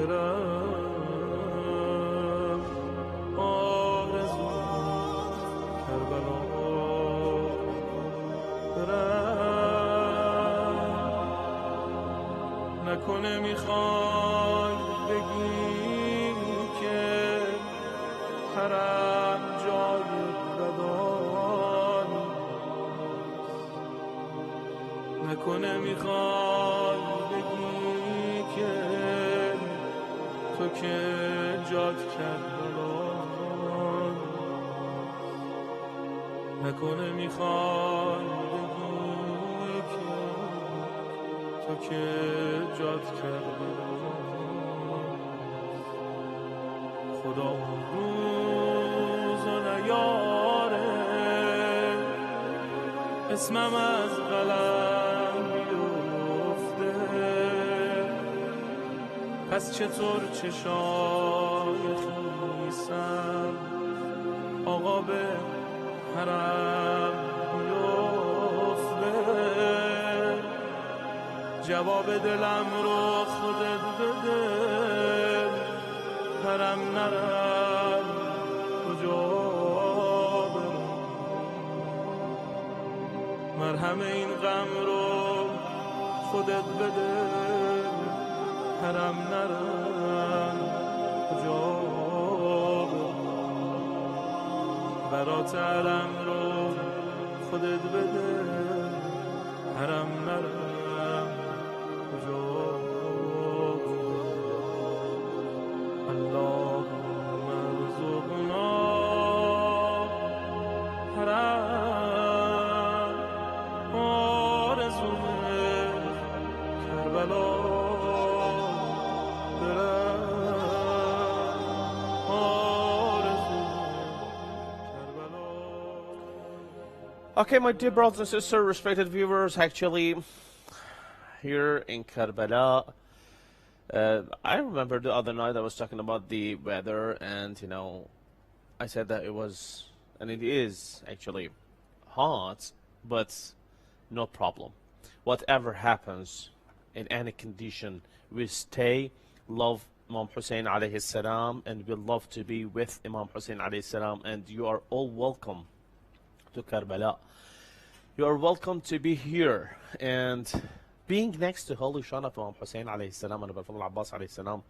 برم آرزو کربلا برم نکنه میخوای بگی که حرم جای بدانی نکنه میخوای بگی که تو که جات کربلا نکنه میخوای بگی که تو که جات کربلا خدا روز و نیاره اسمم از قلم بیفته پس چطور چشای خیسم آقا به حرم بیفته جواب دلم رو خودت بده حرم نرم کجا برم مرهم این غم رو خودت بده حرم نرم کجا برم برات علم رو خودت بده حرم نرم کجا اللهم ارزقنا حرم آرزو کربلا برم آرزو کربلا. Okay, my dear brothers and sisters, respected viewers, actually here in Karbala, I remember the other night I was talking about the weather, and I said that it was, and it is actually hot, but no problem. Whatever happens in any condition, we stay, love Imam Hussein alayhi salam, and we love to be with Imam Hussein alayhi salam, and you are all welcome to Karbala. You are welcome to be here, and being next to Holy Shan of Imam Hussein alayhi salam and Abu Abbas alayhi salam,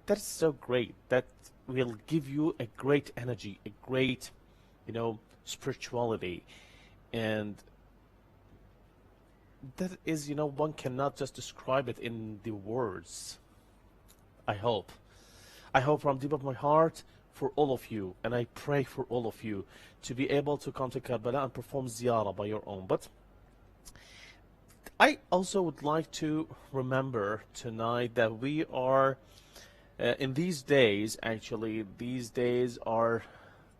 that's so great. That will give you a great energy, a great, spirituality, and that is, one cannot just describe it in the words. I hope from deep of my heart for all of you, and I pray for all of you to be able to come to Karbala and perform ziyarah by your own. But I also would like to remember tonight that we are in these days, actually these days are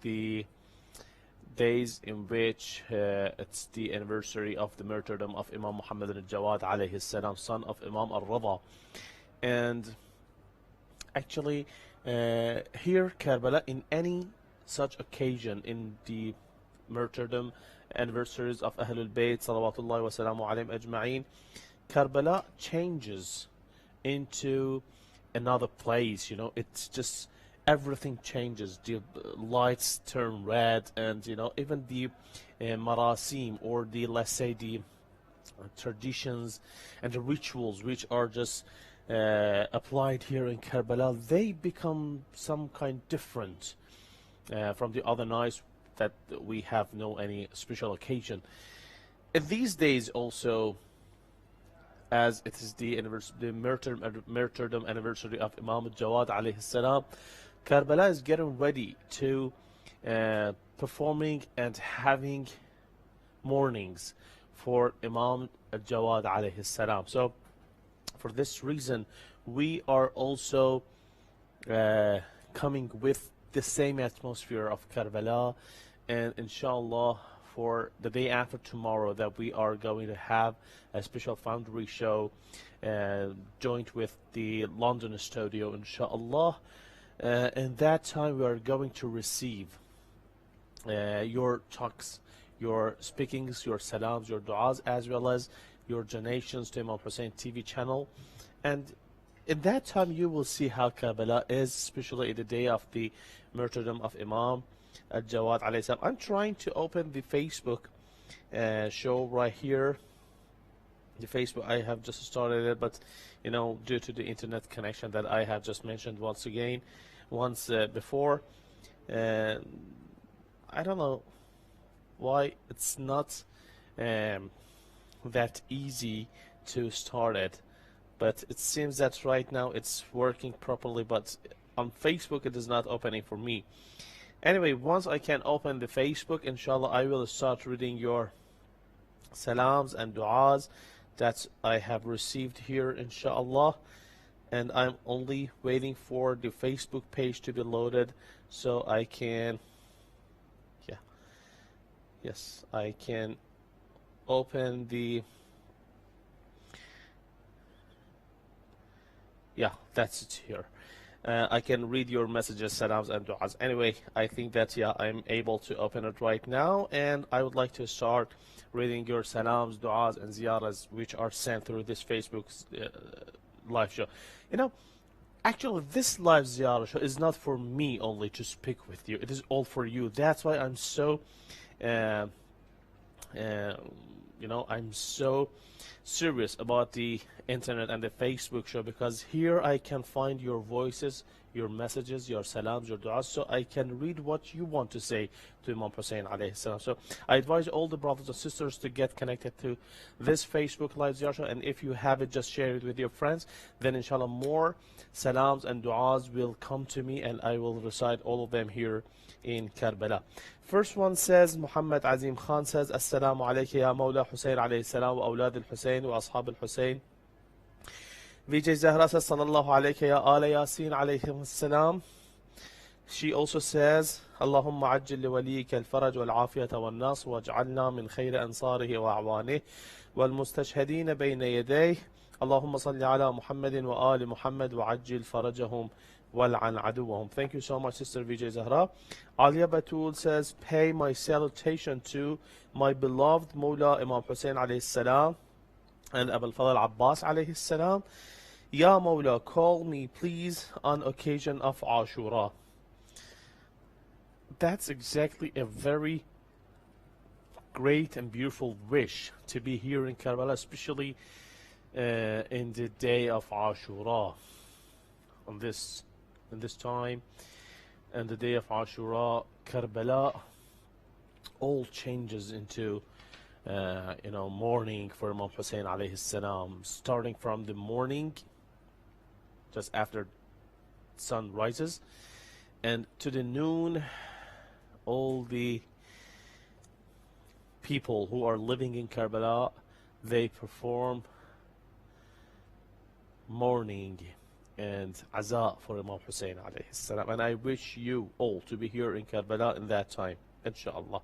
the days in which it's the anniversary of the martyrdom of Imam Muhammad al-Jawad alayhi salam, son of Imam al-Rada. And actually here Karbala, in any such occasion, in the martyrdom anniversaries of Ahlul Bayt salawatullahi wa salamu alayhim ajma'in, Karbala changes into another place. It's just everything changes. The lights turn red, and even the marasim, or the, let's say, the traditions and the rituals which are just applied here in Karbala, they become some kind different from the other nights that we have no any special occasion. In these days also, as it is the martyrdom anniversary of Imam al-Jawad alayhi salam, Karbala is getting ready to performing and having mornings for Imam al-Jawad alayhi salam. So for this reason, we are also coming with the same atmosphere of Karbala, and inshallah for the day after tomorrow that we are going to have a special foundry show joint with the London studio, inshallah. And that time we are going to receive your talks, your speakings, your salams, your du'as, as well as your donations to Imam Hussein TV channel. And in that time you will see how Karbala is, especially in the day of the martyrdom of Imam al-Jawad alayhi salam. I'm trying to open the Facebook show right here. The Facebook, I have just started it, but you know, due to the internet connection that I have just mentioned once before, uh, I don't know why it's not um, that easy to start it, but it seems that right now it's working properly, but on Facebook it is not opening for me. Anyway, once I can open the Facebook, inshallah I will start reading your salams and du'as that I have received here, inshallah. And I'm only waiting for the Facebook page to be loaded so I can, yeah, yes, I can open the, yeah, that's it here. I can read your messages, salams, and du'as. Anyway, I think that, yeah, I'm able to open it right now, and I would like to start reading your salams, du'as, and ziyaras, which are sent through this Facebook live show. You know, actually, this live ziyarah show is not for me only to speak with you. It is all for you. That's why I'm so, uh, you know, I'm so serious about the internet and the Facebook show, because here I can find your voices, your messages, your salams, your du'as, so I can read what you want to say to Imam Hussein alayhi salam. So I advise all the brothers and sisters to get connected to this Facebook live ziyarah show, and if you have it, just share it with your friends. Then inshallah more salams and du'as will come to me, and I will recite all of them here in Karbala. First one says, Muhammad Azim Khan says, Assalamu alayka ya Mawla Hussein alayhi salam wa awlad al-Hussein wa ashab al-Hussein. Vijay Zahra says, Sallallahu alayka ya ala Yasin alayhi salam. She also says, Allahumma ajil li waliyika al-faraj wal-afiyata wal-nasr waj'alna min khayri ansarihi wa a'wanih wal-mustashhadeen bayna yaday. Allahumma salli ala Muhammadin wa ali Muhammad wa ajil farajahum wal'an aduwahum. Thank you so much, Sister Vijay Zahra. Alia Batul says, pay my salutation to my beloved Mawla Imam Hussein alayhi salam and Abul Fadl Abbas alayhi salam. Ya Mawla, call me please on occasion of Ashura. That's exactly a very great and beautiful wish, to be here in Karbala, especially in the day of Ashura. On this time and the day of Ashura, Karbala all changes into you know, mourning for Imam Hussein alayhi salam, starting from the morning just after sun rises, and to the noon all the people who are living in Karbala, they perform mourning and aza for Imam Hussein alayhi salam. And I wish you all to be here in Karbala in that time, inshallah.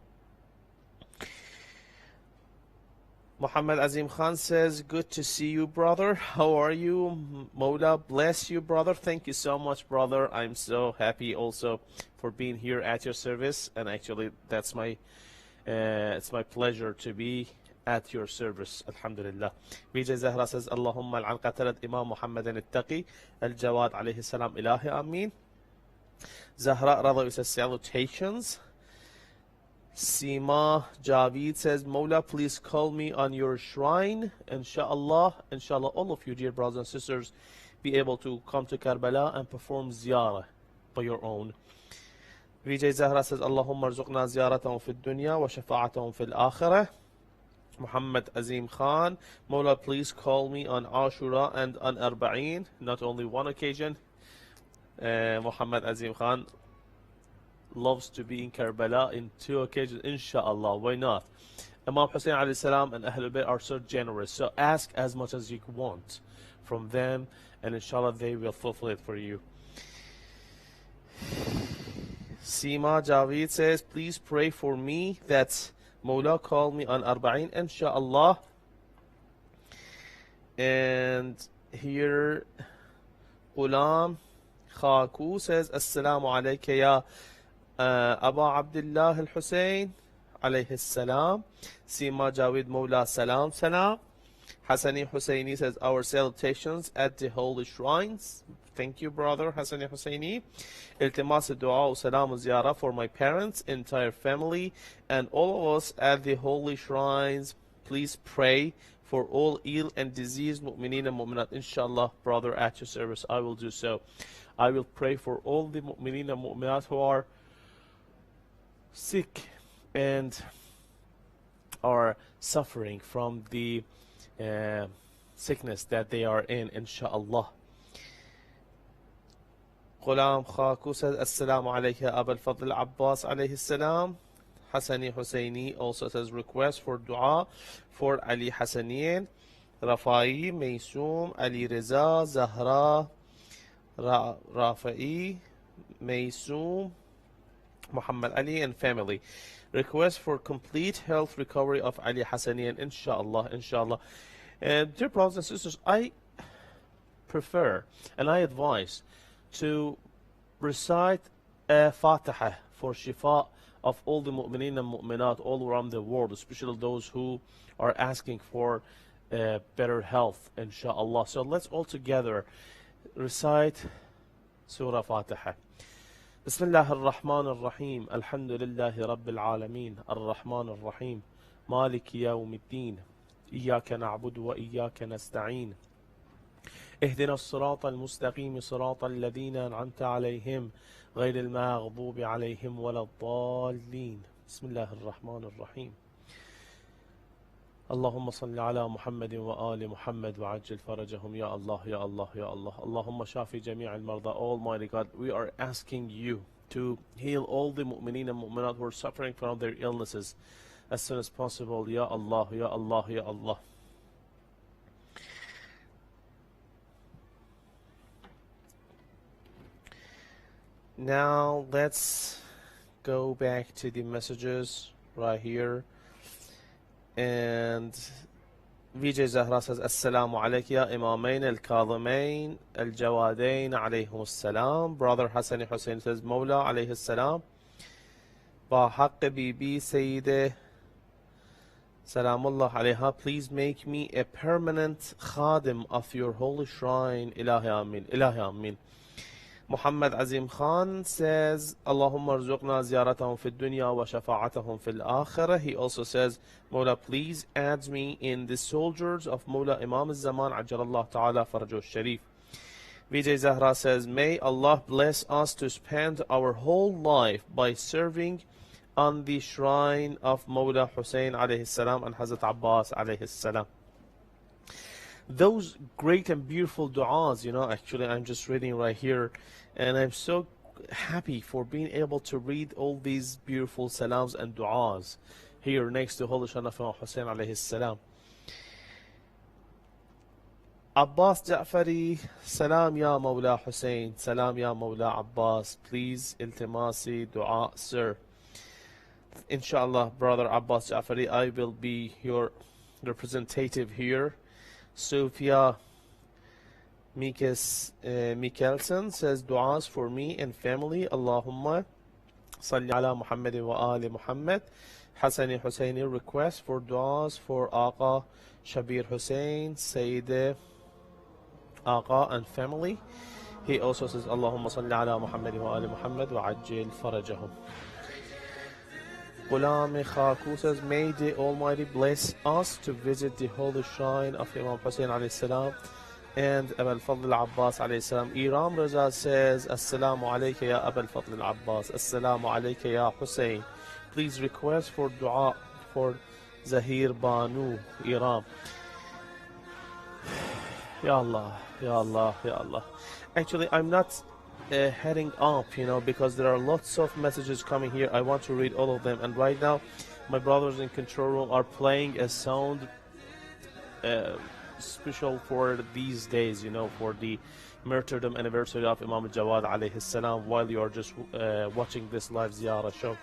Muhammad Azim Khan says, good to see you, brother. How are you? Mawla bless you, brother. Thank you so much, brother. I'm so happy also for being here at your service, and actually that's my it's my pleasure to be at your service. Alhamdulillah. Vijay Zahra says, Allahumma al qatalat Imam Muhammadan al-Taqi al-Jawad alayhi salam ilahi ameen. Zahra Radha says, salutations. Seema Javid says, Mawla, please call me on your shrine. Inshallah, inshallah, all of you, dear brothers and sisters, be able to come to Karbala and perform ziyarah by your own. Vijay Zahra says, Allahumma arzuqna ziyaratahum fi dunya wa shafa'atahum fil akhirah. Muhammad Azim Khan, Mawla, please call me on Ashura and on Arba'een, not only one occasion. Muhammad Azim Khan loves to be in Karbala in 2 occasions, inshallah. Why not? Imam Hussein alayhi salam and Ahlul Bayt are so generous, so ask as much as you want from them, and inshallah they will fulfill it for you. Seema Javid says, please pray for me that Mawla call me on Arba'een, inshallah. And here Ghulam Khaku says, Assalamu alayka ya Aba Abdullah al-Hussein alayhi salam. Seema Javid Mawla salam salam. Hassani Husseini says, our salutations at the holy shrines. Thank you, brother Hassani Husseini. Iltimas dua salam ziyara for my parents, entire family, and all of us at the holy shrines. Please pray for all ill and diseased mu'mineen and mu'minat. Inshallah, brother, at your service, I will do so. I will pray for all the mu'mineen and mu'minat who are sick and are suffering from the sickness that they are in, inshallah. Ghulam Khaku says, Assalamu alayka Abul Fadl Abbas alayhi salam. Hassani Husseini also says, request for dua for Ali Hassanian, Rafai, Maysum, Ali Reza, Zahra, Rafai, Maysum, Muhammad Ali, and family. Request for complete health recovery of Ali Hassanian, inshallah, inshallah. And dear brothers and sisters, I prefer and I advise to recite a Fatiha for shifa of all the mu'mineen and mu'minat all around the world, especially those who are asking for better health, inshallah. So let's all together recite Surah Fatiha. بسم الله الرحمن الرحيم الحمد لله رب العالمين الرحمن الرحيم مالك يوم الدين إياك نعبد وإياك نستعين اهدنا الصراط المستقيم صراط الذين أنعمت عليهم غير المغضوب عليهم ولا الضالين بسم الله الرحمن الرحيم اللهم صل على محمد وآل محمد وعجل فرجهم يا الله يا الله يا الله اللهم شافي جميع المرضى. Almighty God, we are asking you to heal all the mu'mineen and mu'minat who are suffering from their illnesses as soon as possible. Ya Allah, Ya Allah, Ya Allah. Now let's go back to the messages right here. And Vijay Zahra says, Assalamu alaykum ya Imamain al-Kadhimain al-Jawadain alayhum as-salam. Brother Hassani Hussein says, Mawla alayhi as-salam. Ba haqq bibi Sayyideh Salamullah alayha, please make me a permanent khadim of your holy shrine. Ilahi amin. Ilahi amin. Muhammad Azim Khan says, Allahumma arzuqna ziyaratahum fi dunya wa shafa'atahum fil akhirah. He also says, Mawla, please add me in the soldiers of Mawla Imam al-Zaman Ajjalallah Ta'ala Farajuh Sharif. Vijay Zahra says, may Allah bless us to spend our whole life by serving on the shrine of Mawla Hussein alayhi salam and Hazrat Abbas alayhi salam. Those great and beautiful du'as, actually I'm just reading right here, and I'm so happy for being able to read all these beautiful salams and du'as here next to Holy Sharaf of Hussein alayhi salam. Abbas Ja'fari, salam ya Mawla Hussein, salam ya Mawla Abbas, please iltimasi du'a, sir. Inshallah, brother Abbas Ja'fari, I will be your representative here. Sophia Mikkelsen says, du'as for me and family. Allahumma salli ala Muhammad wa ali Muhammad. Hassani Husseini request for du'as for Aqa Shabir Hussein, Sayyid Aqa and family. He also says, Allahumma salli ala Muhammad wa ali Muhammad wa ajil farajahum. Ghulam Khaku says, may the Almighty bless us to visit the holy shrine of Imam Hussein alayhi salam and Abul Fadl Abbas alayhi salam. Iram Raza says, Assalamu alayka ya Abul Fadl Abbas, Assalamu alayka ya Hussein. Please request for dua for Zahir Banu, Iram. Ya Allah, Ya Allah, Ya Allah. Actually, I'm not heading up, because there are lots of messages coming here. I want to read all of them, and right now my brothers in control room are playing a sound special for these days, for the martyrdom anniversary of Imam Jawad alayhi salam, while you are just watching this live ziyarah show.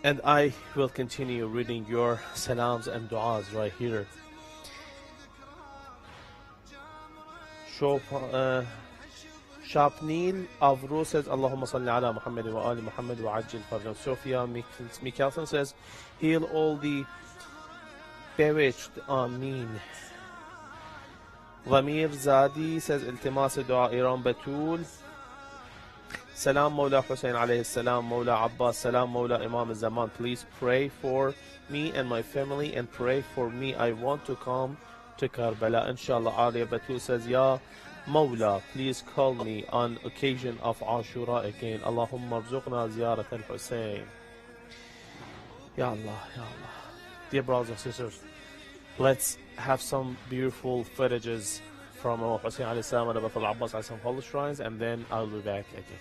And I will continue reading your salams and du'as right here. Shapnil Avro says, Allahumma salli ala Muhammad wa ali Muhammad wa ajil farjah. Sophia Mikkelsen says, heal all the bewitched. Amin. Ramir Zadi says التماس دعاء إيران بتول. Salam Mawla Hussein alayhi salam, Mawla Abbas salam, Mawla Imam Zaman. Please pray for me and my family and pray for me. I want to come to Karbala. Inshallah. Alia Batul says, Ya Mawla, please call me on occasion of Ashura again. Allahumma rzuqna ziyarat al-Hussein. Ya Allah, Ya Allah. Dear brothers and sisters, let's have some beautiful footages from Imam Hussein alayhi salam and Abu Abbas alayhi salam holy shrines, and then I'll be back again.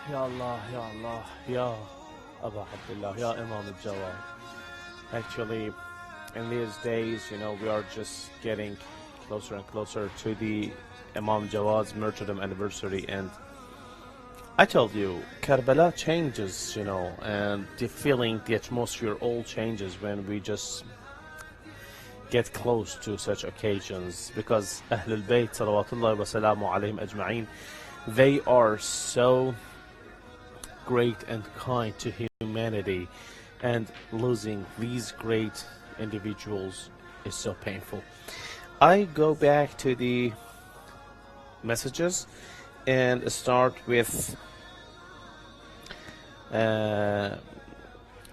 Ya Allah, Ya Allah, Ya Abu Abdullah, Ya Imam al-Jawad. Actually, in these days, we are just getting closer and closer to the Imam Jawad's martyrdom anniversary, and I told you, Karbala changes, and the feeling, the atmosphere all changes when we just get close to such occasions, because Ahlul Bayt, salawatullahi wa salamu alayhim ajma'in, they are so great and kind to humanity, and losing these great individuals is so painful. I go back to the messages and start with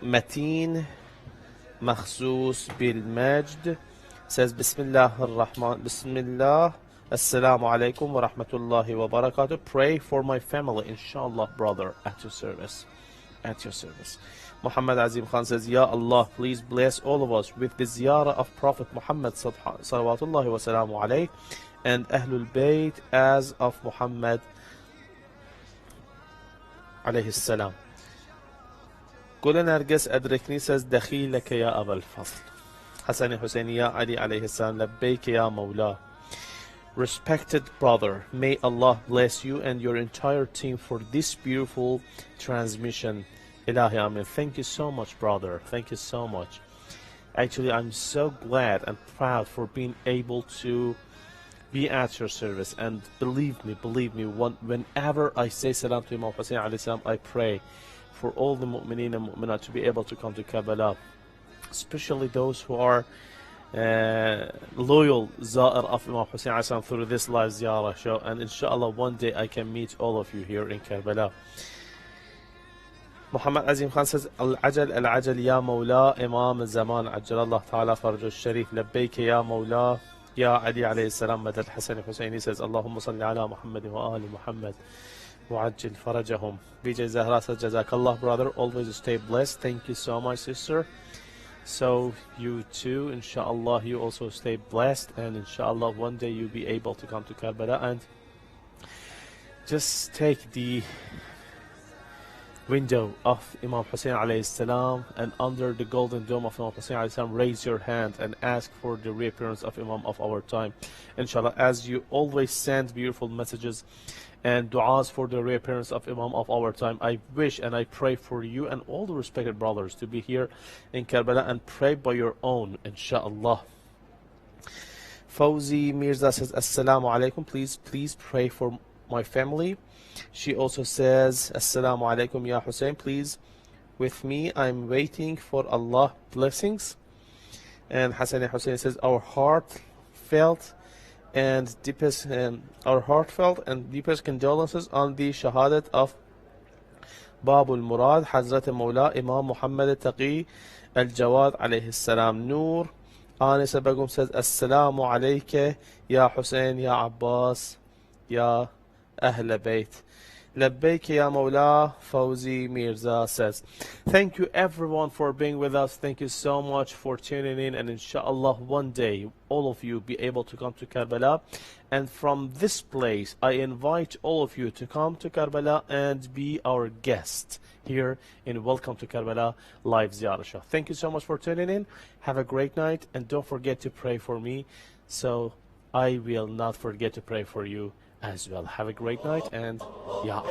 Mateen Makhsus Bil Majd says Bismillah ar-Rahman Bismillah Assalamu alaikum wa rahmatullahi wa barakatuh. Pray for my family, inshallah, brother, at your service. At your service. Muhammad Azim Khan says, Ya Allah, please bless all of us with the ziyarah of Prophet Muhammad salawatullahi wa salamu alayhi and Ahlul Bayt as of Muhammad alayhi salam. Gula Nargis Adrikni says, Dakhilaka ya Abul Fadl. Hassani Hussein ya Ali alayhi salam, Labbayka ya Mawla. Respected brother, may Allah bless you and your entire team for this beautiful transmission. Ilahi Amin. Thank you so much, brother. Thank you so much. Actually, I'm so glad and proud for being able to be at your service. And believe me, whenever I say salam to Imam Hussein alayhi salam, I pray for all the mu'mineen and mu'minat to be able to come to Karbala, especially those who are loyal Za'ir of Imam Hussein alayhi salam through this live ziyarah show, and inshallah one day I can meet all of you here in Karbala. Muhammad Azim Khan says, Al-Ajal Ya Mawla Imam Zaman Ajjalallah Ta'ala Farjul Sharif, Labbayka Ya Mawla Ya Ali alayhi salam Madad Hassan Hussein. He says, Allahumma salli ala Muhammad wa ali Muhammad. وعجل فرجهم. BJ Zahra says, Jazakallah, brother. Always stay blessed. Thank you so much, sister. So you too, inshallah, you also stay blessed, and inshallah one day you'll be able to come to Karbala and just take the window of Imam Hussein alayhi salam, and under the golden dome of Imam Hussein alayhi salam, raise your hand and ask for the reappearance of Imam of our time. Inshallah, as you always send beautiful messages and du'as for the reappearance of Imam of our time, I wish and I pray for you and all the respected brothers to be here in Karbala and pray by your own, inshallah. Fawzi Mirza says, Assalamu alaikum. Please pray for my family. She also says, Assalamu alaikum ya Hussein. Please, with me, I'm waiting for Allah blessings. And Hassan Hussein says, our heartfelt and deepest condolences on the shahadat of Babul Murad, Hazrat Mawla Imam Muhammad Taqi Al-Jawad alayhi salam. Noor Anisa Begum says, Assalamu alayka ya Hussein ya Abbas ya Ahl Bayt. Labbaik ya Mawla. Fawzi Mirza says, thank you everyone for being with us. Thank you so much for tuning in, and inshallah one day all of you be able to come to Karbala, and from this place I invite all of you to come to Karbala and be our guest here in Welcome to Karbala Live Ziyarah Show. Thank you so much for tuning in. Have a great night, and don't forget to pray for me, so I will not forget to pray for you as well. Have a great night, and ya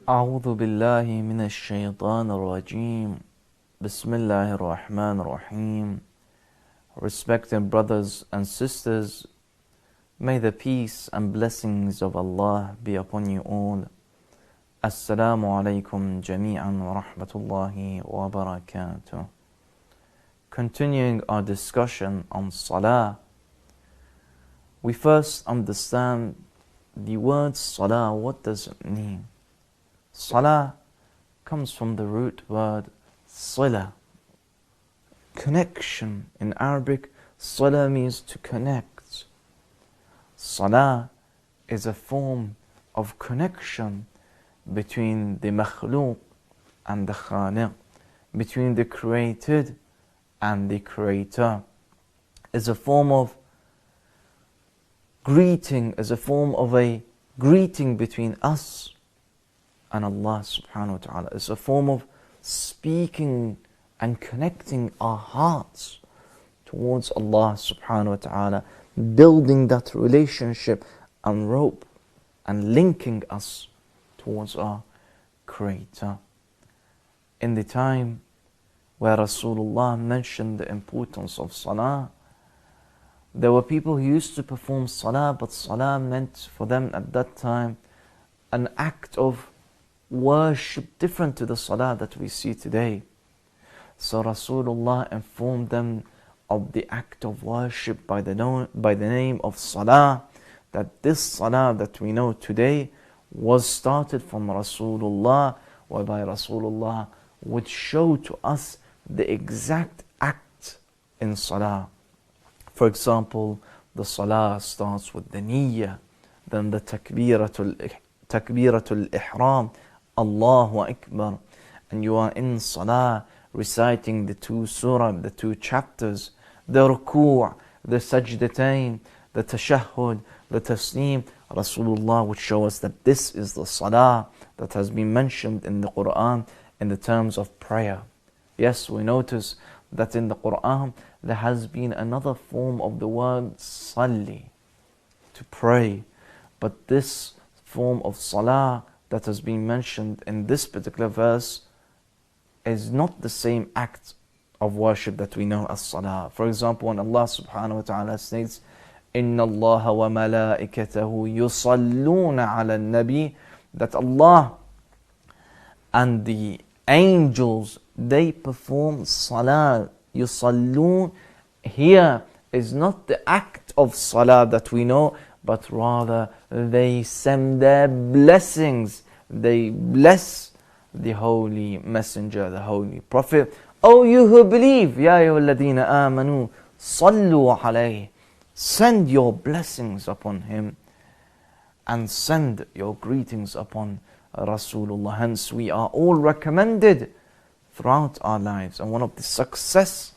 أعوذ بالله من الشيطان الرجيم بسم الله الرحمن الرحيم. Respected brothers and sisters, may the peace and blessings of Allah be upon you all. Assalamu alaikum jami'an wa rahmatullahi wa barakatuh. Continuing our discussion on Salah, we first understand the word Salah. What does it mean? Salah comes from the root word Sila, connection. In Arabic, Sila means to connect. Salah is a form of connection between the makhluk and the khaliq, between the created and the creator. Is a form of greeting, is a form of a greeting between us and Allah subhanahu wa ta'ala. It's a form of speaking and connecting our hearts towards Allah subhanahu wa ta'ala, building that relationship and rope and linking us towards our Creator. In the time where Rasulullah mentioned the importance of Salah, There were people who used to perform salah, but salah meant for them at that time an act of worship different to the salah that we see today. So Rasulullah informed them of the act of worship by the name of salah, that this salah that we know today was started from Rasulullah, whereby Rasulullah would show to us the exact act in salah. For example, the salah starts with the niyyah, then the takbiratul ihram, Allahu Akbar, and you are in salah reciting the two surah, the two chapters, the ruku', the sajdatain, the tashahhud, the taslim. Rasulullah would show us that this is the salah that has been mentioned in the Quran in the terms of prayer. Yes, we notice that in the Quran there has been another form of the word salli, to pray, but this form of salah that has been mentioned in this particular verse is not the same act of worship that we know as salah. For example, when Allah subhanahu wa ta'ala states, إِنَّ اللَّهَ وَمَلَائِكَتَهُ يُصَلُّونَ عَلَى النَّبِي, that Allah and the angels, they perform salah. يُصَلُّون here is not the act of salah that we know, but rather they send their blessings. They bless the Holy Messenger, the Holy Prophet. Oh, you who believe, يَا أَيُّهَا الَّذِينَ آمَنُوا صَلُّوا عَلَيْهِ, send your blessings upon him and send your greetings upon Rasulullah. Hence, we are all recommended throughout our lives. And one of the success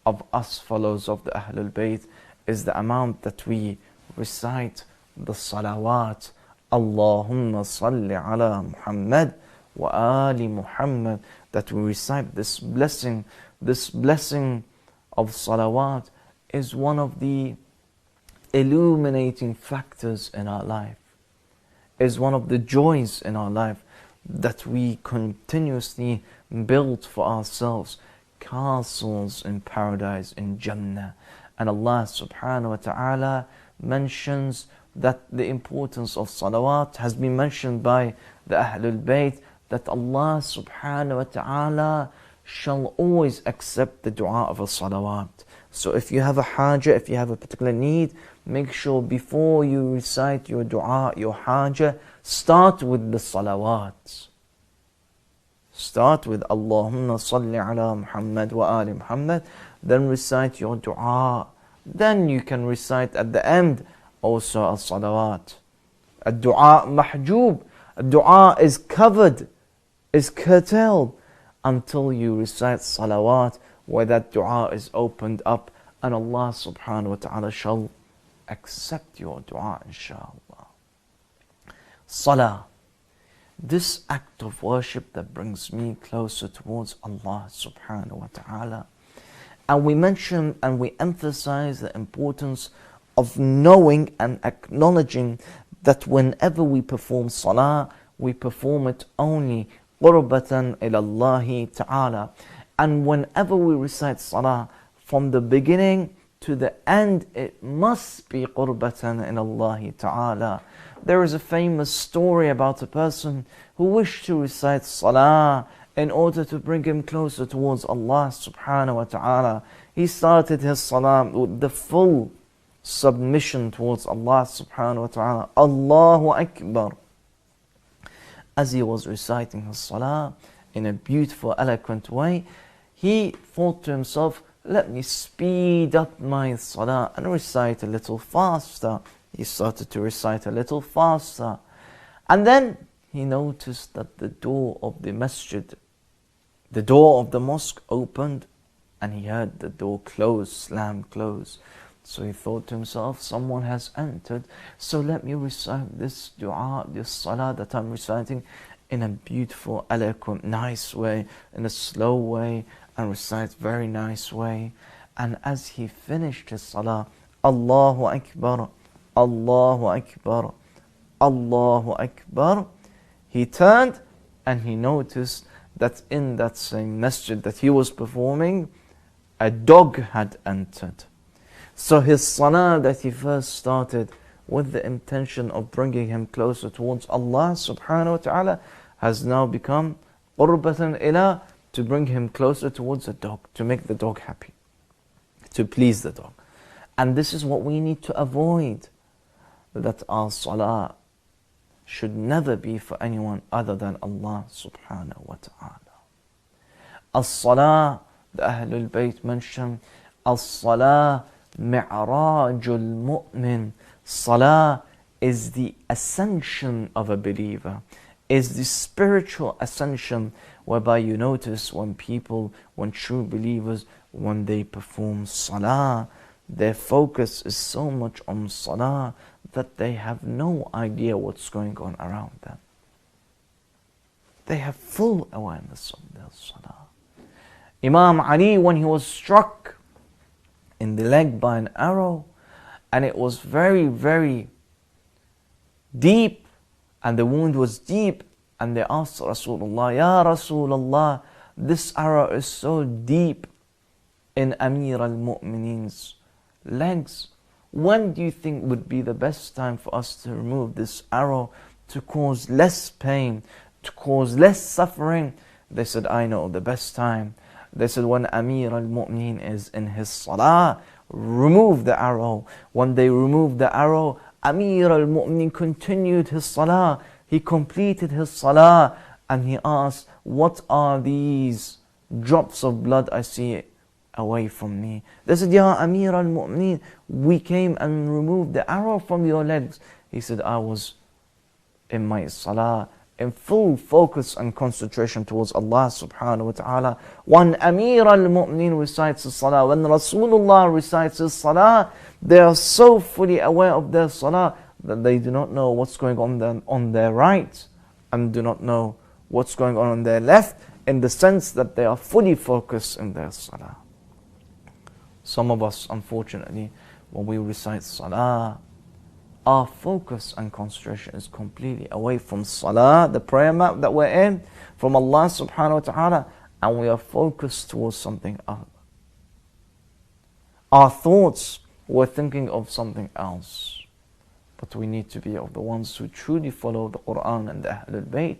of us followers of the Ahlul Bayt is the amount that we recite the salawat. Allahumma salli ala Muhammad wa ali Muhammad. That we recite this blessing. This blessing of salawat is one of the illuminating factors in our life, is one of the joys in our life, that we continuously build for ourselves castles in paradise, in Jannah. And Allah subhanahu wa ta'ala mentions that the importance of salawat has been mentioned by the Ahlul Bayt, that Allah subhanahu wa ta'ala shall always accept the dua of a salawat. So if you have a haja, if you have a particular need, make sure before you recite your dua, your haja, start with the salawat. Start with Allahumma salli ala Muhammad wa ali Muhammad, then recite your dua. Then you can recite at the end also a salawat. A dua mahjub, a dua is covered, is curtailed until you recite salawat, where that dua is opened up, and Allah subhanahu wa ta'ala shall accept your dua, inshallah. Salah, this act of worship that brings me closer towards Allah subhanahu wa ta'ala. And we mention and we emphasize the importance of knowing and acknowledging that whenever we perform salah, we perform it only qurbatan ilallahi ta'ala. And whenever we recite salah, from the beginning to the end, it must be qurbatan ilallahi ta'ala. There is a famous story about a person who wished to recite salah in order to bring him closer towards Allah subhanahu wa ta'ala. He started his salah with the full submission towards Allah subhanahu wa ta'ala. Allahu Akbar. As he was reciting his salah in a beautiful, eloquent way, he thought to himself, let me speed up my salah and recite a little faster. He started to recite a little faster. And then he noticed that the door of the masjid, the door of the mosque opened, and he heard the door close, slam close. So he thought to himself, someone has entered, so let me recite this dua, this salah that I'm reciting in a beautiful, eloquent, nice way, in a slow way, and recite very nice way. And as he finished his salah, Allahu Akbar, Allahu Akbar, Allahu Akbar, he turned and he noticed that in that same masjid that he was performing, a dog had entered. So his salah that he first started with the intention of bringing him closer towards Allah subhanahu wa ta'ala has now become qurbatan ila, to bring him closer towards the dog, to make the dog happy, to please the dog. And this is what we need to avoid, that our salah should never be for anyone other than Allah subhanahu wa ta'ala. As-salah, the Ahlul Bayt mentioned, as-salah mi'rajul mu'min. Salah is the ascension of a believer, is the spiritual ascension, whereby you notice when true believers, when they perform salah, their focus is so much on salah that they have no idea what's going on around them. They have full awareness of their salah. Imam Ali, when he was struck in the leg by an arrow, and it was very, very deep, and the wound was deep, and they asked Rasulullah, Ya Rasulullah, this arrow is so deep in Amir al-Mu'mineen's legs. When do you think would be the best time for us to remove this arrow, to cause less pain, to cause less suffering? They said, I know the best time. They said, when Amir al-Mu'mineen is in his salah, remove the arrow. When they removed the arrow, Amir al-Mu'mineen continued his salah. He completed his salah, and he asked, what are these drops of blood I see away from me? They said, Ya Amir al-Mu'mineen, we came and removed the arrow from your legs. He said, I was in my salah, in full focus and concentration towards Allah subhanahu wa ta'ala. When Amir al-Mu'mineen recites his salah, when Rasulullah recites his salah, they are so fully aware of their salah that they do not know what's going on their right, and do not know what's going on their left, in the sense that they are fully focused in their salah. Some of us, unfortunately, when we recite salah, our focus and concentration is completely away from salah, the prayer map that we're in, from Allah subhanahu wa ta'ala, and we are focused towards something else. Our thoughts, we're thinking of something else. But we need to be of the ones who truly follow the Quran and the Ahlul Bayt,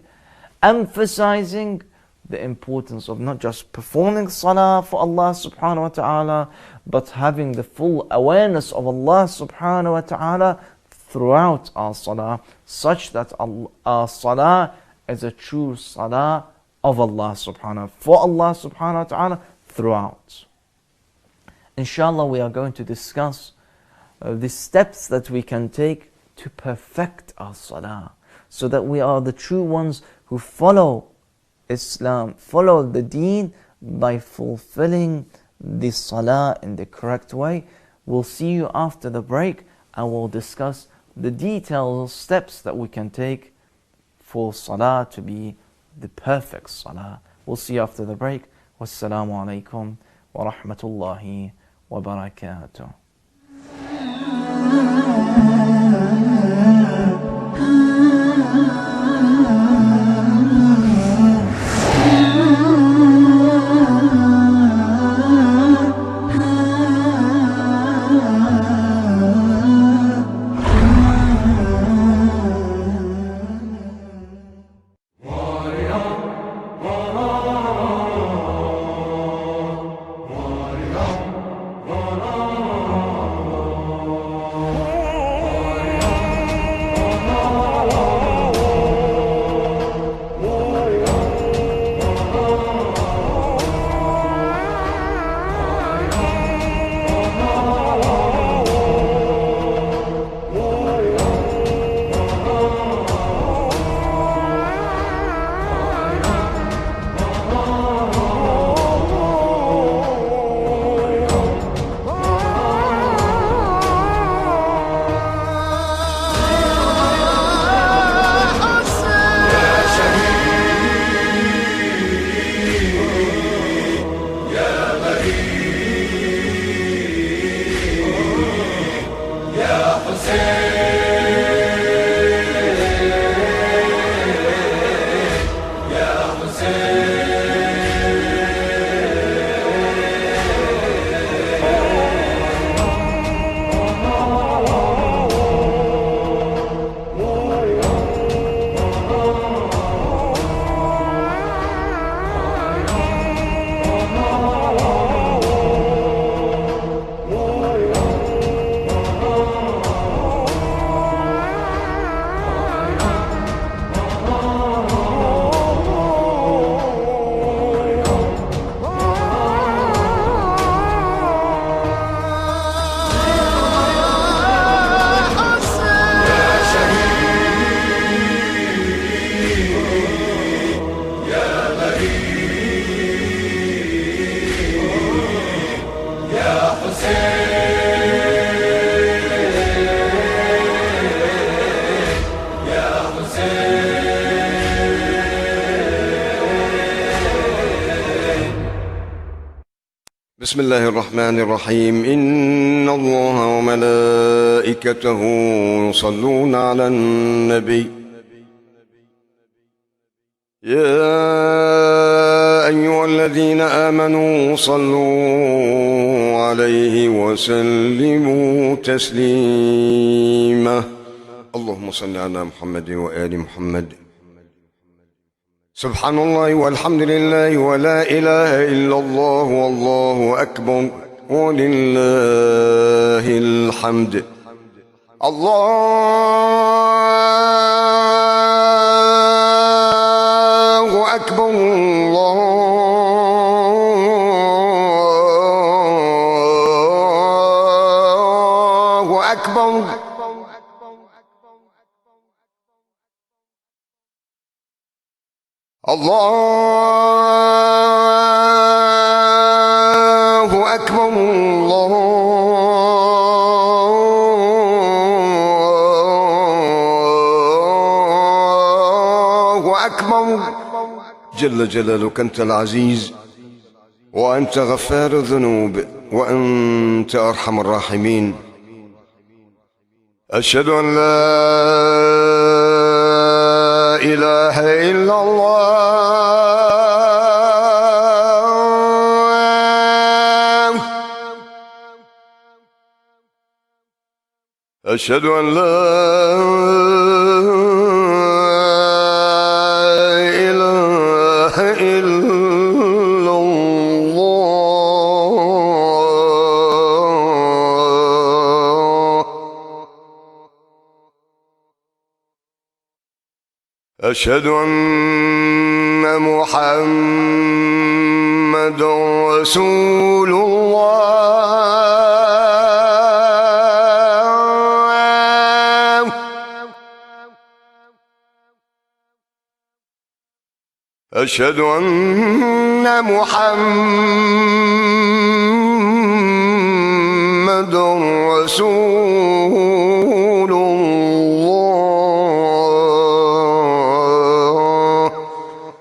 emphasizing the importance of not just performing salah for Allah subhanahu wa ta'ala, but having the full awareness of Allah subhanahu wa ta'ala throughout our salah, such that our salah is a true salah of Allah subhanahu, for Allah subhanahu wa ta'ala throughout. Inshallah, we are going to discuss the steps that we can take to perfect our salah, so that we are the true ones who follow Islam, follow the deen by fulfilling the salah in the correct way. We'll see you after the break, and we'll discuss the detailed steps that we can take for salah to be the perfect salah. We'll see you after the break. Wassalamu alaikum wa rahmatullahi wa barakatuh. بسم الله الرحمن الرحيم. إن الله وملائكته يصلون على النبي يا أيها الذين آمنوا صلوا عليه وسلموا تسليما. اللهم صل على محمد وآل محمد. سبحان الله والحمد لله ولا إله إلا الله والله أكبر ولله الحمد. الله أكبر الله أكبر. الله أكبر الله أكبر. جل جلالك أنت العزيز وأنت غفار الذنوب وأنت أرحم الراحمين. أشهد أن لا إله إلا الله. أشهد أن لا إله إلا الله. أشهد أن محمد رسول الله. أشهد أن محمد رسول الله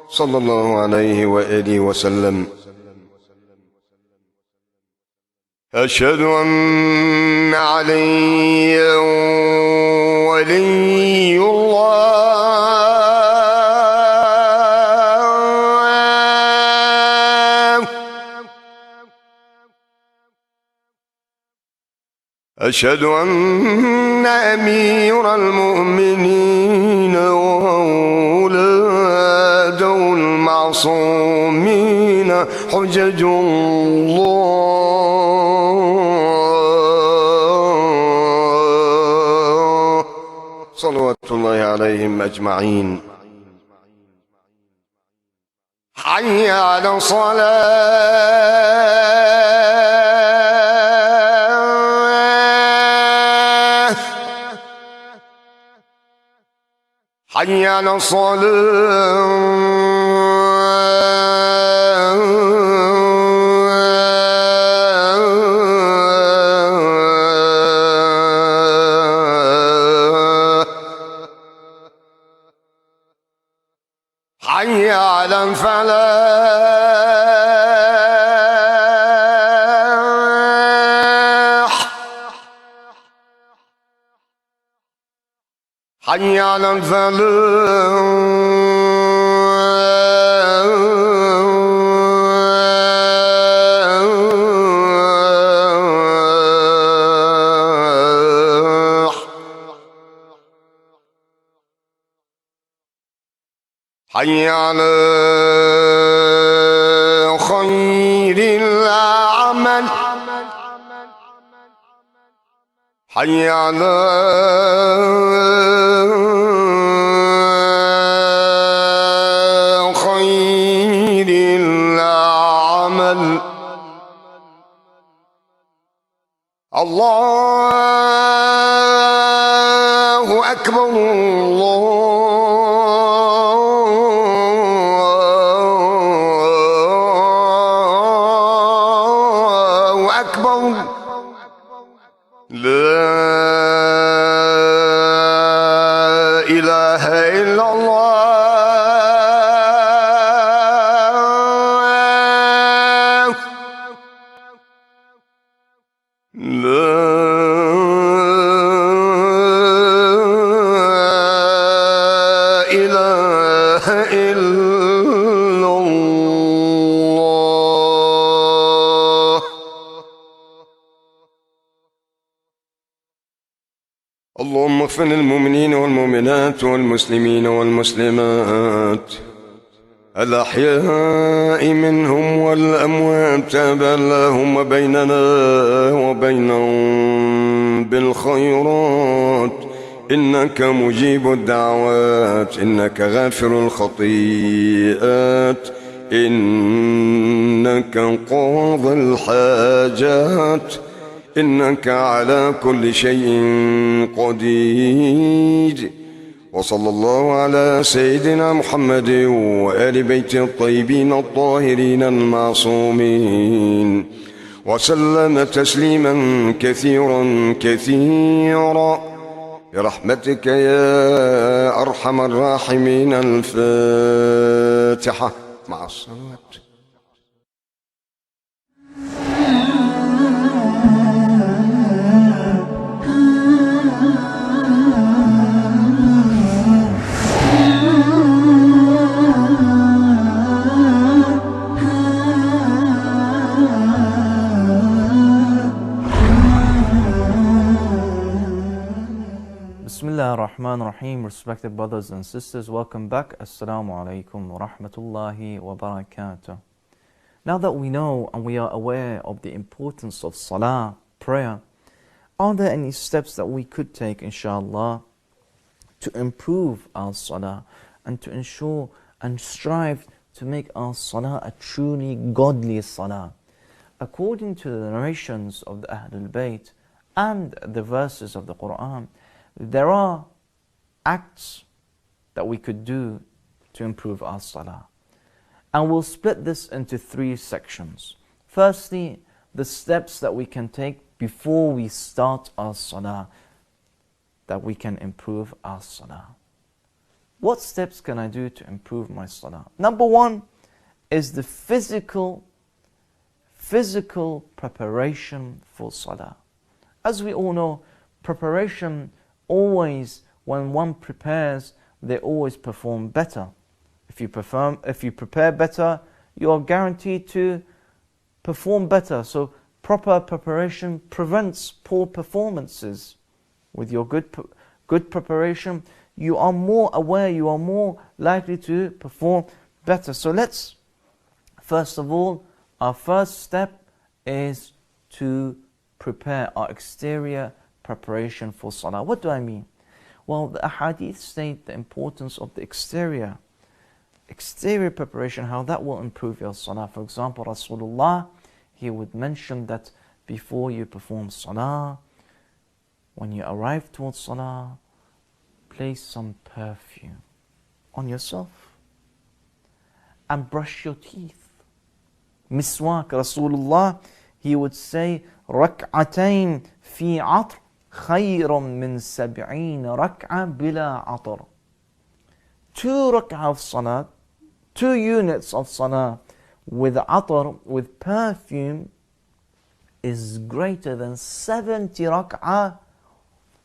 صلى الله عليه وآله وسلم. أشهد أن عليا ولي الله. أشهد أن أمير المؤمنين وأولاده المعصومين حجج الله صلوات الله عليهم أجمعين. حي على الصلاة. حي على الصلاة. حي على الفلاح. حي على الفلاح. حي على خير العمل. حي على خير العمل. الله أكبر الله أكبر. لا إله إلا الله. إلا الله. اللهم اغفر للمؤمنين والمؤمنات والمسلمين والمسلمات الأحياء منهم والأموات، اللهم بيننا وبينهم بالخيرات، إنك مجيب الدعوات، إنك غافر الخطيئات، إنك قاضي الحاجات، إنك على كل شيء قدير. وصلى الله على سيدنا محمد وآل بيته الطيبين الطاهرين المعصومين، وسلم تسليما كثيرا كثيرا برحمتك يا أرحم الراحمين. الفاتحة مع الصلاة. Bismillah ar-Rahman ar-Rahim. Respected brothers and sisters, welcome back. Assalamu alaikum wa rahmatullahi wa barakatuh. Now that we know and we are aware of the importance of salah, prayer, are there any steps that we could take, inshallah, to improve our salah and to ensure and strive to make our salah a truly godly salah? According to the narrations of the Ahlul Bayt and the verses of the Quran, there are acts that we could do to improve our salah. And we'll split this into 3 sections. Firstly, the steps that we can take before we start our salah, that we can improve our salah. What steps can I do to improve my salah? Number 1 is the physical preparation for salah. As we all know, preparation always, when one prepares, they always perform better. If you prepare better, you are guaranteed to perform better. So proper preparation prevents poor performances. With your good preparation, you are more aware, you are more likely to perform better. So let's, first of all, our first step is to prepare our exterior preparation for salah. What do I mean? Well, the ahadith state the importance of the exterior preparation, how that will improve your salah. For example, Rasulullah, he would mention that before you perform salah, when you arrive towards salah, place some perfume on yourself and brush your teeth. Miswak, Rasulullah, he would say, ركعتين في عطر خير من 70 ركعة بلا عطر. 2 rak'ah of salah, 2 units of salah with atar, with perfume, is greater than 70 rak'ah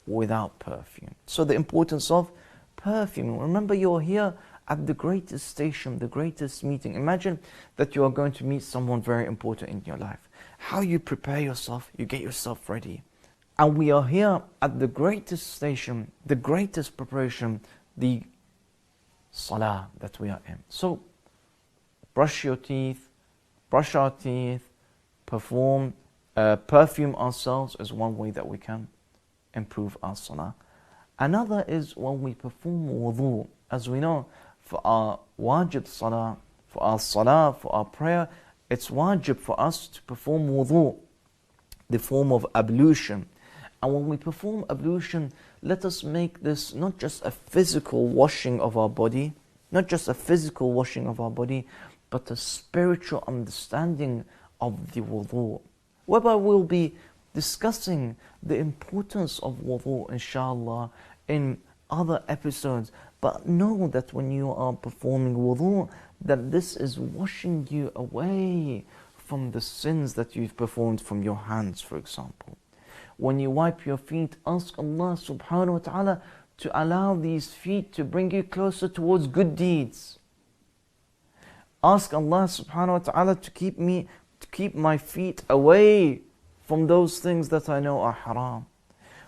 without perfume. So the importance of perfume. Remember, you're here at the greatest station, the greatest meeting. Imagine that you are going to meet someone very important in your life. How you prepare yourself, you get yourself ready. And we are here at the greatest station, the greatest preparation, the salah that we are in. So, brush your teeth, brush our teeth, perfume ourselves is one way that we can improve our salah. Another is when we perform wudu. As we know, for our wajib salah, for our prayer, it's wajib for us to perform wudu, the form of ablution. And when we perform ablution, let us make this not just a physical washing of our body, but a spiritual understanding of the wudu, whereby we'll be discussing the importance of wudu, inshallah, in other episodes. But know that when you are performing wudu, that this is washing you away from the sins that you've performed from your hands, for example. When you wipe your feet, ask Allah subhanahu wa ta'ala to allow these feet to bring you closer towards good deeds. Ask Allah subhanahu wa ta'ala to keep my feet away from those things that I know are haram.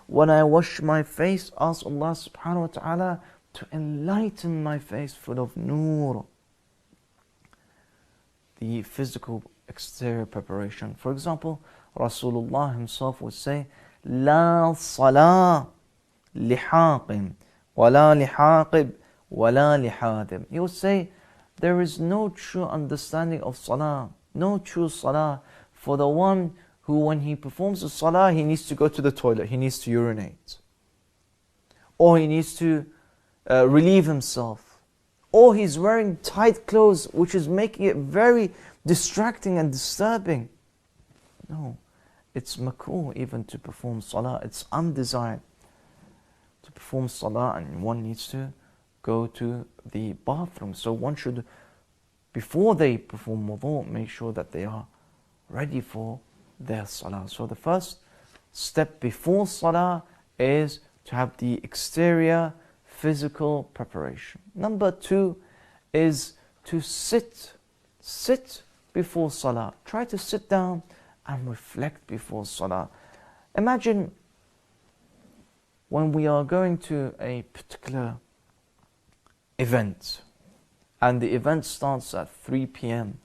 When I wash my face, ask Allah subhanahu wa ta'ala to enlighten my face full of nur. The physical exterior preparation. For example, Rasulullah himself would say, لا صلاة لحاق ولا لحاقب ولا لحادب. He would say, there is no true understanding of salah, no true salah for the one who, when he performs the salah, he needs to go to the toilet, he needs to urinate, or he needs to relieve himself, or he's wearing tight clothes, which is making it very distracting and disturbing. No, it's makruh even to perform salah. It's undesired to perform salah, and one needs to go to the bathroom. So one should, before they perform wudu, make sure that they are ready for their salah. So the first step before salah is to have the exterior physical preparation. Number 2 is to sit before salah. Try to sit down and reflect before salah. Imagine when we are going to a particular event and the event starts at 3 p.m.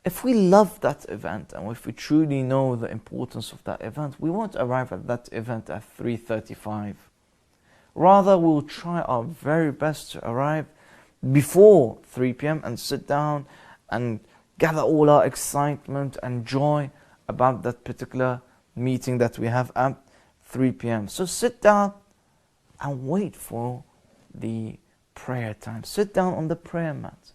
If we love that event and if we truly know the importance of that event, we won't arrive at that event at 3:35. Rather, we'll try our very best to arrive before 3 p.m. and sit down and gather all our excitement and joy about that particular meeting that we have at 3 p.m. So sit down and wait for the prayer time. Sit down on the prayer mat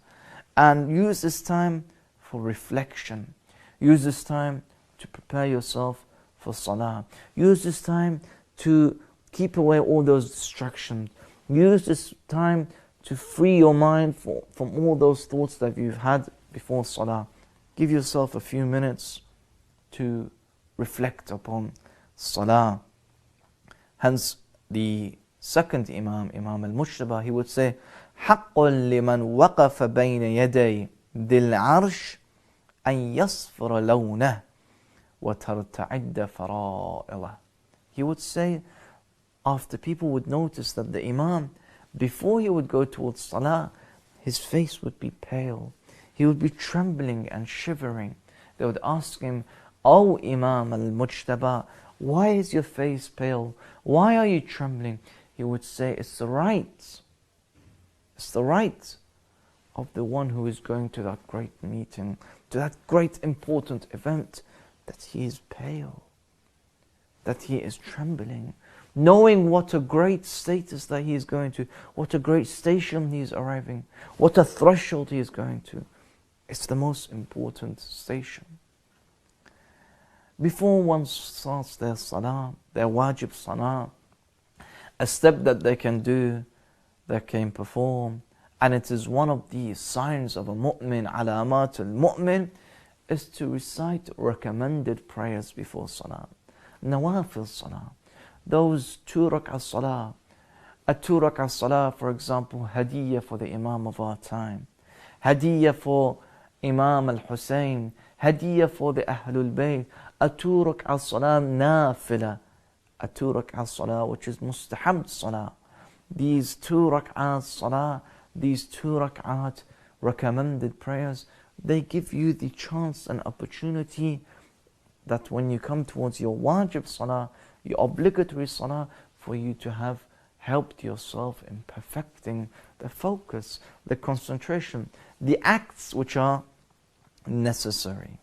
and use this time for reflection. Use this time to prepare yourself for salah. Use this time to keep away all those distractions. Use this time to free your mind from all those thoughts that you've had before salah. Give yourself a few minutes to reflect upon salah. Hence, the second Imam al-Mujtaba, he would say, حَقٌّ لِمَنْ وَقَفَ بَيْنَ يَدَيْ ذِي الْعَرْشِ أَنْ يَصْفِرَ لَوْنَهُ وَتَرْتَعِدَّ فَرَائِضَهُ. He would say, after people would notice that the Imam, before he would go towards salah, his face would be pale. He would be trembling and shivering. They would ask him, "O Imam al-Mujtaba, why is your face pale? Why are you trembling?" He would say, it's the right of the one who is going to that great meeting, to that great important event, that he is pale, that he is trembling, knowing what a great status that he is going to, what a great station he is arriving, what a threshold he is going to. It's the most important station. Before one starts their salah, their wajib salah, a step that they can do, they can perform, and it is one of the signs of a mu'min, alamat al-mu'min, is to recite recommended prayers before salah. Nawafil salah, those 2 rak'ah salah. A 2 rak'ah salah, for example, hadiyah for the Imam of our time, hadiyah for Imam al-Hussein, hadiyah for the Ahlul Bayt, a 2 rak'ah salah nafila, a 2 rak'ah salah which is mustahab salah. These 2 rak'ah salah, these 2 rak'at recommended prayers, they give you the chance and opportunity that when you come towards your wajib salah, your obligatory salah, for you to have helped yourself in perfecting the focus, the concentration, the acts which are necessary.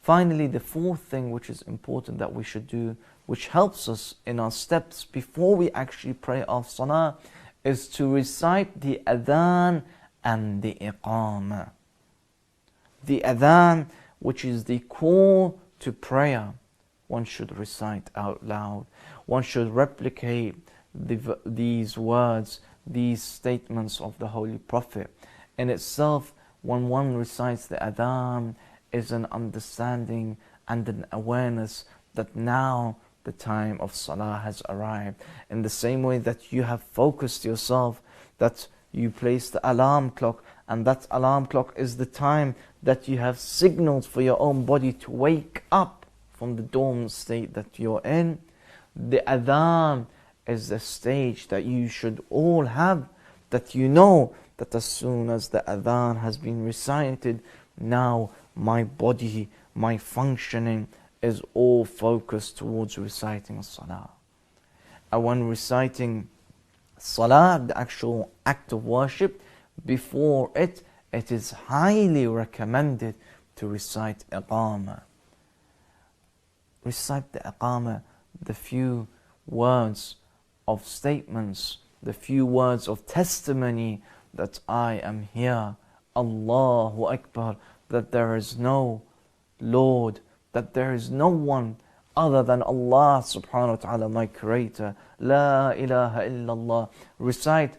Finally, the 4th thing which is important that we should do, which helps us in our steps before we actually pray our salah, is to recite the adhan and the iqamah. The adhan, which is the call to prayer, one should recite out loud. One should replicate these words, these statements of the Holy Prophet. In itself, when one recites the adhan, is an understanding and an awareness that now the time of salah has arrived. In the same way that you have focused yourself, that you place the alarm clock, and that alarm clock is the time that you have signaled for your own body to wake up from the dormant state that you're in. The adhan is the stage that you should all have, that you know that as soon as the adhan has been recited, now my body, my functioning is all focused towards reciting salah. And when reciting salah, the actual act of worship, before it is highly recommended to recite iqamah. Recite the iqamah, the few words of statements, the few words of testimony that I am here, Allahu Akbar, that there is no Lord, that there is no one other than Allah subhanahu wa ta'ala, my creator. La ilaha illallah. Recite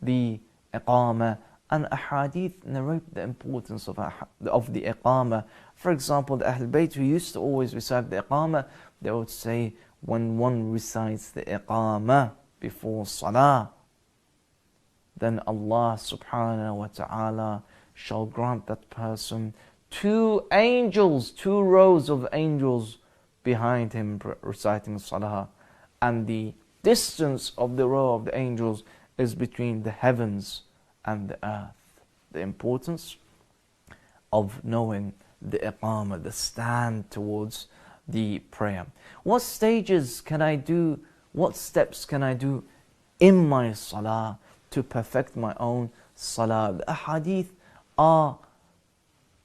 the iqamah, and ahadith narrate the importance of the iqamah. For example, the Ahl Bayt who used to always recite the iqamah, they would say, when one recites the iqamah before salah, then Allah subhanahu wa ta'ala shall grant that person 2 angels, 2 rows of angels behind him reciting salah. And the distance of the row of the angels is between the heavens and the earth. The importance of knowing the iqamah, the stand towards the prayer. What stages can I do? What steps can I do in my salah to perfect my own salah? The ahadith are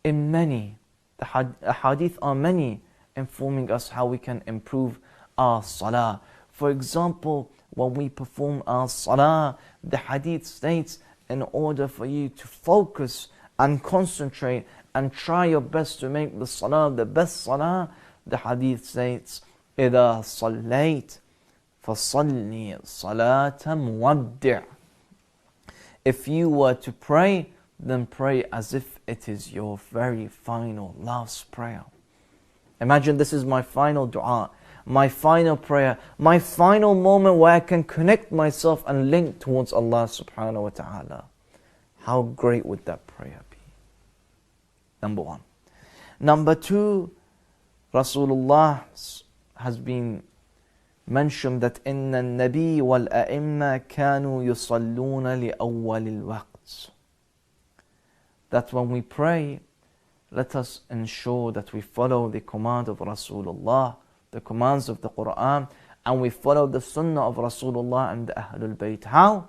many. The ahadith are many, informing us how we can improve our salah. For example, when we perform our salah, the hadith states, in order for you to focus and concentrate and try your best to make the salah the best salah, the hadith states, إِذَا صَلَّيْتَ فَصَلِّي صَلَاةً مُوَدِّعٍ. If you were to pray, then pray as if it is your very final, last prayer. Imagine this is my final dua, my final prayer, my final moment where I can connect myself and link towards Allah subhanahu wa ta'ala. How great would that prayer be? Number 1. Number 2, Rasulullah has been mentioned that إِنَّ النَّبِيِّ وَالْأَئِمَّةِ كَانُوا يُصَلُّونَ لِأَوَّلِ الْوَقْتِ. That when we pray, let us ensure that we follow the command of Rasulullah, the commands of the Quran, and we follow the sunnah of Rasulullah and the Ahlul Bayt. How?